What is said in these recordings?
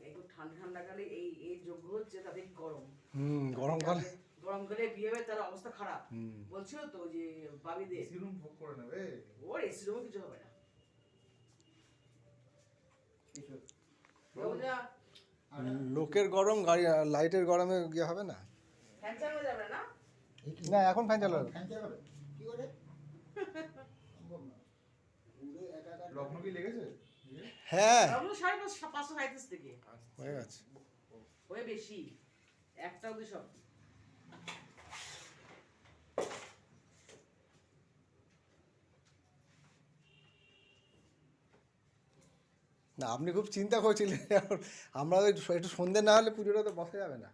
একটু ঠান্ডা ঠান্ডা কালে এই যোগ্য হচ্ছে তাদের গরম। গরমকালে গরমকালে বিয়ে হবে তার অবস্থা খারাপ। বলছিল তো যে বাবিদের এসি রুম বুক করে নেবে। ওর এসি রুমে কিছু হবে না। লোকের গরম গাড়ি লাইটের গরমে গিয়ে হবে না। ফ্যান চালানো যাবে না? না এখন ফ্যান চালাবে। কি করে লগ্ন কি লেগেছে? হ্যাঁ আমরা 5:35 থেকে হয়ে গেছে। হয়ে বেশি একটা অবধি সব। না আপনি খুব চিন্তা করছিলেন, আমরা ওই একটু সন্ধে না হলে পুজোটা তো বসা যাবে না।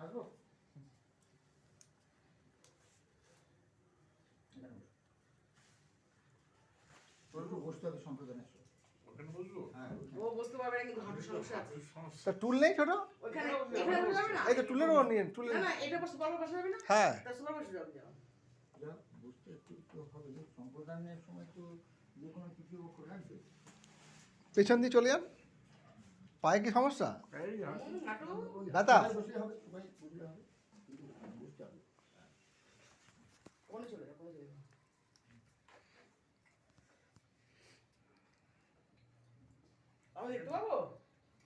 আসবো বসতে হবে সম্প্রদানের ওখানে বসবো? হ্যাঁ ও বুঝতে পারবে না কিন্তু হাঁটুর সমস্যা আছে। তা টুল নেই ছোট? ওখানে এখানে বসে যাবে না? এই তো টুলেরও নিন টুলে। না না এটা বসে বলবো বসে যাবে না? হ্যাঁ তা সোলা বসে যাবে যাও। বুঝতে একটু একটু হবে যে সম্প্রদানের সময় তো যে কোনো কিছু রাখবে। পেছন দিয়ে চলে যান। পায়ে কি সমস্যা? হাঁটু ব্যথা? বসলে হবে, সবাই বুঝলে হবে, কিন্তু বুঝতে হবে। কোনে চলে যাও কোনে চলে যাও। আমি দেখতে পাবো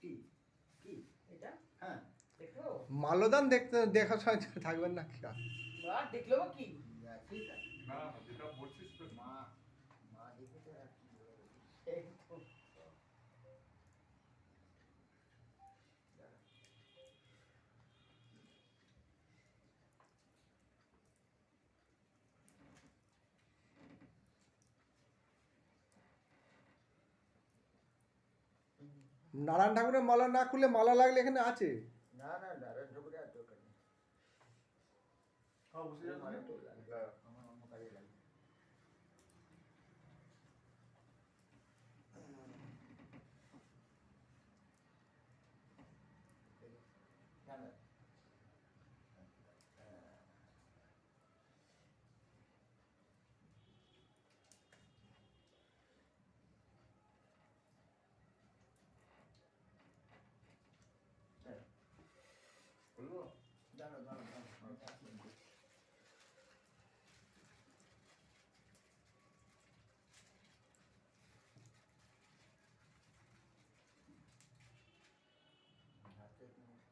কি কি এটা? হ্যাঁ দেখতে পাবো? মাল্যদান দেখতে দেখার সময় থাকবেন না কি আর? বা দেখলো বা কি? ঠিক আছে না যেটা বলছিস তো মা মা দেখেছে আর কি বলবো। এই তো। নারায়ণ ঠাকুরের মালা না খুলে মালা লাগলে এখানে আছে। না না নারায়ণ ঠাকুরের আর দরকার নেই। হ্যাঁ বসে যাবে। আমার তো লাগবে, আমার অন্য কাজে লাগবে। না না বলবো? দাঁড়াও দাঁড়াও দাঁড়াও।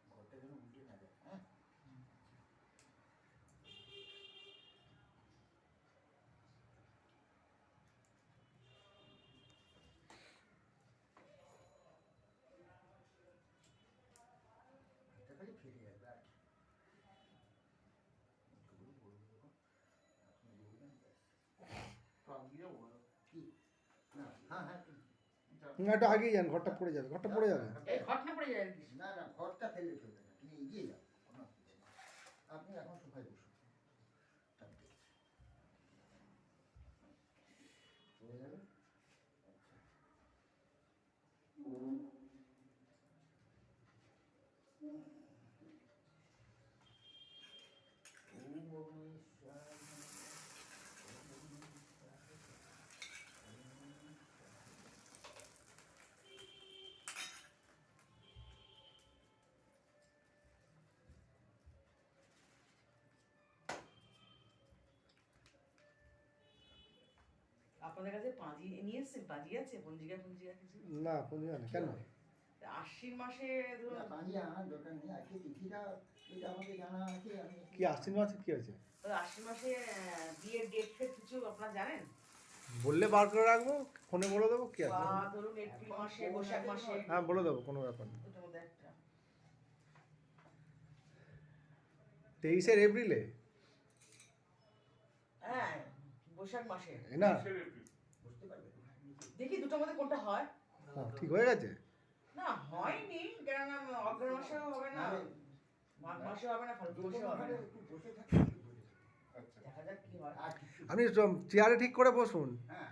ঘরটা যেন উল্টে না যায়, হ্যাঁ? এটা খালি ফেলে যাবে আর কি। এটুকুনি বলবো যখন, আপনি বলবেন ব্যাস। তো আমি যাবো না। কি? না, হ্যাঁ হ্যাঁ ঠিক। একটু আগেই যান, ঘরটা পড়ে যাবে, ঘরটা পড়ে যাবে। এই ঘটনা পড়ে যায় আর কি। না না ঘরটা ফেলে চলবে না, তুমি এগিয়ে যাও, কোনো অসুবিধা নেই। আপনি এখন সোফায় বসুন, আমি দেখছি। চলে যাবে? আচ্ছা। আপনাদের কাছে পাঁজি নিয়ে এসেছেন? পাঁজি আছে? পঞ্জিকা পঞ্জিকা কিছু? না পঞ্জিকা না কেন? আশ্বিন মাসে ধরুন না, পাঞ্জি আনার দরকার নেই, আজকে তিথিটা এটা আমাকে জানা আছে। আমি কি আশ্বিন মাসে কি আছে? আশ্বিন মাসে বিয়ের ডেট ফেট কিছু আপনারা জানেন? বললে বার করে রাখবো, ফোনে বলে দেবো কি আছে। বা ধরুন এপ্রিল মাসে বৈশাখ মাসে হ্যাঁ বলে দেবো, কোনো ব্যাপার নেই। দুটোর মধ্যে একটা। 23 এপ্রিলে হ্যাঁ বৈশাখ মাসে। না কিসের এপ্রিল? বুঝতে পারবে। দেখি দুটোর মধ্যে কোনটা হয়। ঠিক হয়ে গেছে। না হয়নি, কেননা অগ্রহ মাসেও হবে না, মাঘ মাসেও হবে না, ফাল্গুন মাসেও হবে না। একটু বসে থাকতে একটু বসে থাকতে। আচ্ছা। দেখা যাক কি হয়। আর কিছু আপনি চেয়ারে ঠিক করে বসুন। হ্যাঁ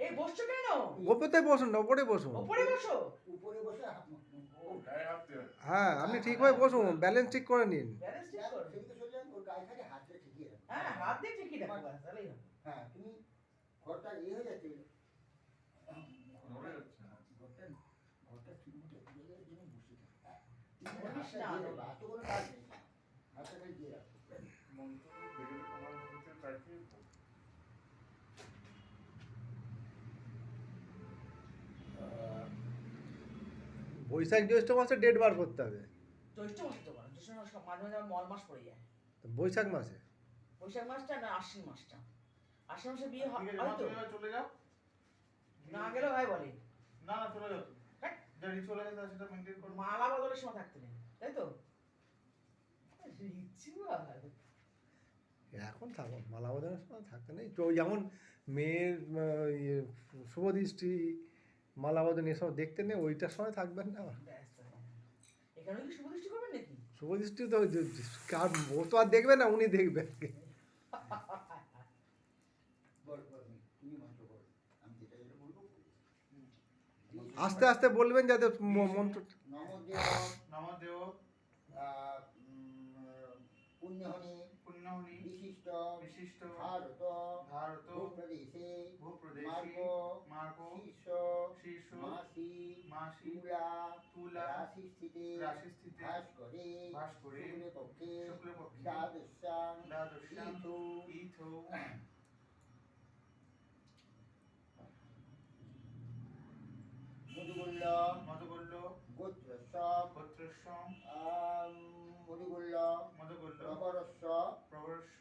এই বসছো কেন? ওপরে বসুন না, ওপরে বসুন। ওপরে বসো। উপরে বসে ও গায়ে হাত দেওয়া। হ্যাঁ আপনি ঠিক হয়ে বসুন, ব্যালেন্স ঠিক করে নিন। ব্যালেন্স ঠিক করো। সেদিকে চলে যান, ওর গায়ে খালি হাতটা ঠিকিয়ে রাখুন। হ্যাঁ হাত দিয়ে ঠিকই রাখো, ব্যাস, তাহলেই হবে। হ্যাঁ তুমি ঘরটা হয়ে যাচ্ছে, নড়ে যাচ্ছে না। ঘরটা ঘরটা বলিস হাতটা না, দিয়ে দেবো, আর তো কোনো কাজ নেই। হাতটা খালি দিয়ে রাখো। মন্ত্র বেরিয়ে তোমার মধ্যে চাইছি বৈশাখ জ্যৈষ্ঠ মাসে ডেট বার করতে হবে। জ্যৈষ্ঠ মাসে তো বলো, জ্যৈষ্ঠ মাস মাঝে মাঝে মল মাস পড়ে যায়। তো বৈশাখ মাসে বৈশাখ মাসটা না আশ্বিন মাসটা, আশ্বিন মাসে বিয়ে ঠিক আছে, হয় মা তো, তুমি এবার চলে যাও। না গেলেও ভাই বলে না না চলে যাও তুমি। হ্যাঁ। যা রিচুয়াল আছে তা সেটা মেনটেন করো। মালা বদলের সময় থাকতে নেই, তাই তো? রিচুয়াল এখন থাকো, মালা বদলের সময় থাকতে নেই তো। ওই যেমন মেয়ের শুভ দৃষ্টি, মালা বদল এসব দেখতে নেই, ওইটার সময় থাকবেন না। এখানে কি শুভ দৃষ্টি করবেন নাকি? শুভ দৃষ্টি তো কার, ও তো আর দেখবে না, উনি দেখবেন। বল, বল, তুমি মন্ত্র করো। আমি যেটা যেটা বলবো করো। আস্তে আস্তে বলবেন যাতে মন্ত্র। নমদেব নমদেব পুণ্যহনি পুণ্যহনি বিশিষ্ট বিশিষ্ট ভারত ভারত ভূপ্রদেশে ভূপ্রদেশে মার্গ মার্গ শীর্ষ শীর্ষ মাসি মাসি তুলা তুলা রাশিস্থিতে রাশিস্থিতে ভাস্করে ভাস্করে শুক্লপক্ষে শুক্লপক্ষে দ্বাদশাং দ্বাদশাং ইথু ইথো মধুগুল্ল মধুগল্য গোত্রস্ব গোত্রস্যম মধুগুল্ল মধুগল্য প্রবরস্ব প্রবরস্য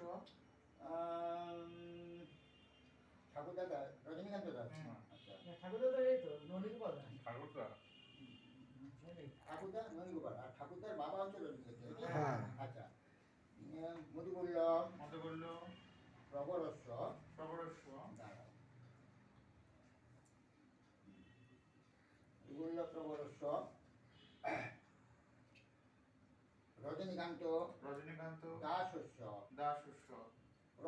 ঠাকুর দাদা রজনীকান্ত দাস হুম। আচ্ছা ঠাকুর তো এই তো নলিক বলা ঠাকুরদা ঠাকুরদা নন্দীগোপাল আর ঠাকুরদার বাবা হচ্ছে রজনীকান্ত হ্যাঁ। আচ্ছা মধুগুল্ল মধুগল্য প্রবরস্ব প্রবরস্য দাঁড়াও মধুগুল্ল প্রবরস্ব রজনীকান্ত রজনীকান্ত দাসস্য দাসস্য প্র